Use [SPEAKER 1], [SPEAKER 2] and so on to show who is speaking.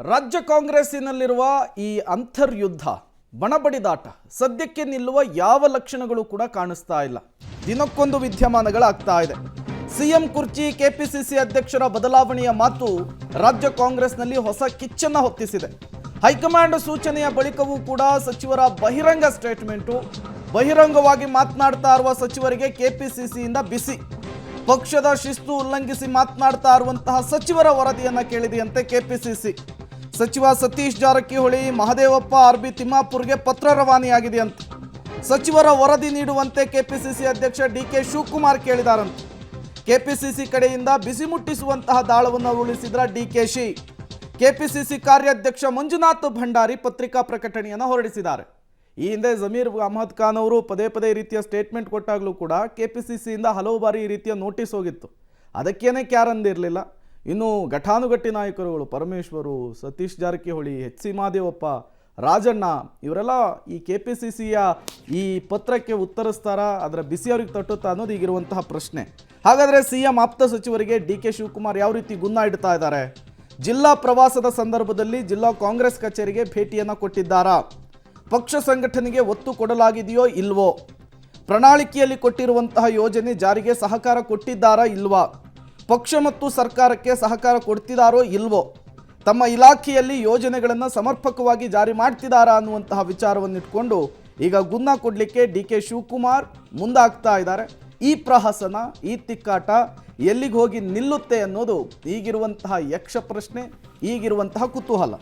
[SPEAKER 1] ರಾಜ್ಯ ಕಾಂಗ್ರೆಸ್ಸಿನಲ್ಲಿರುವ ಈ ಅಂತರ್ಯುದ್ಧ ಬಣಬಡಿದಾಟ ಸದ್ಯಕ್ಕೆ ನಿಲ್ಲುವ ಯಾವ ಲಕ್ಷಣಗಳು ಕೂಡ ಕಾಣಿಸ್ತಾ ಇಲ್ಲ. ದಿನಕ್ಕೊಂದು ವಿದ್ಯಮಾನಗಳಾಗ್ತಾ ಇದೆ. ಸಿಎಂ ಕುರ್ಚಿ, ಕೆಪಿಸಿಸಿ ಅಧ್ಯಕ್ಷರ ಬದಲಾವಣೆಯ ಮಾತು ರಾಜ್ಯ ಕಾಂಗ್ರೆಸ್ನಲ್ಲಿ ಹೊಸ ಕಿಚ್ಚನ್ನ ಹೊತ್ತಿಸಿದೆ. ಹೈಕಮಾಂಡ್ ಸೂಚನೆಯ ಬಳಿಕವೂ ಕೂಡ ಸಚಿವರ ಬಹಿರಂಗ ಸ್ಟೇಟ್ಮೆಂಟು, ಬಹಿರಂಗವಾಗಿ ಮಾತನಾಡ್ತಾ ಇರುವ ಸಚಿವರಿಗೆ ಕೆಪಿಸಿಸಿಯಿಂದ ಬಿಸಿ. ಪಕ್ಷದ ಶಿಸ್ತು ಉಲ್ಲಂಘಿಸಿ ಮಾತನಾಡ್ತಾ ಇರುವಂತಹ ಸಚಿವರ ವರದಿಯನ್ನ ಕೇಳಿದೆಯಂತೆ ಕೆಪಿಸಿಸಿ. ಸಚಿವ ಸತೀಶ್ ಜಾರಕಿಹೊಳಿ, ಮಹದೇವಪ್ಪ, ಆರ್.ಬಿ. ತಿಮ್ಮಾಪುರ್ಗೆ ಪತ್ರ ರವಾನೆಯಾಗಿದೆಯಂತೆ. ಸಚಿವರ ವರದಿ ನೀಡುವಂತೆ ಕೆಪಿಸಿಸಿ ಅಧ್ಯಕ್ಷ ಡಿ.ಕೆ. ಶಿವಕುಮಾರ್ ಕೇಳಿದಾರಂತೆ. ಕೆಪಿಸಿಸಿ ಕಡೆಯಿಂದ ಬಿಸಿ ಮುಟ್ಟಿಸುವಂತಹ ದಾಳವನ್ನು ಉರುಳಿಸಿದ್ರ ಡಿ.ಕೆ.ಶಿ. ಕೆಪಿಸಿಸಿ ಕಾರ್ಯಾಧ್ಯಕ್ಷ ಮಂಜುನಾಥ್ ಭಂಡಾರಿ ಪತ್ರಿಕಾ ಪ್ರಕಟಣೆಯನ್ನು ಹೊರಡಿಸಿದ್ದಾರೆ. ಈ ಹಿಂದೆ ಜಮೀರ್ ಅಹಮದ್ ಖಾನ್ ಅವರು ಪದೇ ಪದೇ ಈ ರೀತಿಯ ಸ್ಟೇಟ್ಮೆಂಟ್ ಕೊಟ್ಟಾಗಲೂ ಕೂಡ ಕೆಪಿಸಿಸಿಯಿಂದ ಹಲವು ಬಾರಿ ಈ ರೀತಿಯ ನೋಟಿಸ್ ಹೋಗಿತ್ತು. ಅದಕ್ಕೇನೆ ಕ್ಯಾರಂದಿರಲಿಲ್ಲ. ಇನ್ನು ಘಟಾನುಘಟಿ ನಾಯಕರುಗಳು ಪರಮೇಶ್ವರು, ಸತೀಶ್ ಜಾರಕಿಹೊಳಿ, ಎಚ್.ಸಿ. ಮಹದೇವಪ್ಪ, ರಾಜಣ್ಣ ಇವರೆಲ್ಲ ಈ ಕೆಪಿಸಿಸಿಯ ಈ ಪತ್ರಕ್ಕೆ ಉತ್ತರಿಸ್ತಾರಾ, ಅದರ ಬಿಸಿ ಅವ್ರಿಗೆ ತಟ್ಟುತ್ತಾ ಅನ್ನೋದು ಈಗಿರುವಂತಹ ಪ್ರಶ್ನೆ. ಹಾಗಾದರೆ ಸಿಎಂ ಆಪ್ತ ಸಚಿವರಿಗೆ ಡಿ.ಕೆ. ಶಿವಕುಮಾರ್ ಯಾವ ರೀತಿ ಗುನ್ನ ಇಡ್ತಾ ಇದ್ದಾರೆ? ಜಿಲ್ಲಾ ಪ್ರವಾಸದ ಸಂದರ್ಭದಲ್ಲಿ ಜಿಲ್ಲಾ ಕಾಂಗ್ರೆಸ್ ಕಚೇರಿಗೆ ಭೇಟಿಯನ್ನು ಕೊಟ್ಟಿದ್ದಾರಾ? ಪಕ್ಷ ಸಂಘಟನೆಗೆ ಒತ್ತು ಕೊಡಲಾಗಿದೆಯೋ ಇಲ್ವೋ? ಪ್ರಣಾಳಿಕೆಯಲ್ಲಿ ಕೊಟ್ಟಿರುವಂತಹ ಯೋಜನೆ ಜಾರಿಗೆ ಸಹಕಾರ ಕೊಟ್ಟಿದ್ದಾರಾ ಇಲ್ವಾ? ಪಕ್ಷ ಮತ್ತು ಸರ್ಕಾರಕ್ಕೆ ಸಹಕಾರ ಕೊಡ್ತಿದ್ದಾರೋ ಇಲ್ವೋ? ತಮ್ಮ ಇಲಾಖೆಯಲ್ಲಿ ಯೋಜನೆಗಳನ್ನು ಸಮರ್ಪಕವಾಗಿ ಜಾರಿ ಮಾಡ್ತಿದ್ದಾರಾ ಅನ್ನುವಂತಹ ವಿಚಾರವನ್ನು ಇಟ್ಕೊಂಡು ಈಗ ಗುನ್ನ ಕೊಡಲಿಕ್ಕೆ ಡಿ.ಕೆ. ಶಿವಕುಮಾರ್ ಮುಂದಾಗ್ತಾ ಇದ್ದಾರೆ. ಈ ಪ್ರಹಸನ, ಈ ತಿಕ್ಕಾಟ ಎಲ್ಲಿಗೆ ಹೋಗಿ ನಿಲ್ಲುತ್ತೆ ಅನ್ನೋದು ಈಗಿರುವಂತಹ ಯಕ್ಷ ಪ್ರಶ್ನೆ, ಈಗಿರುವಂತಹ ಕುತೂಹಲ.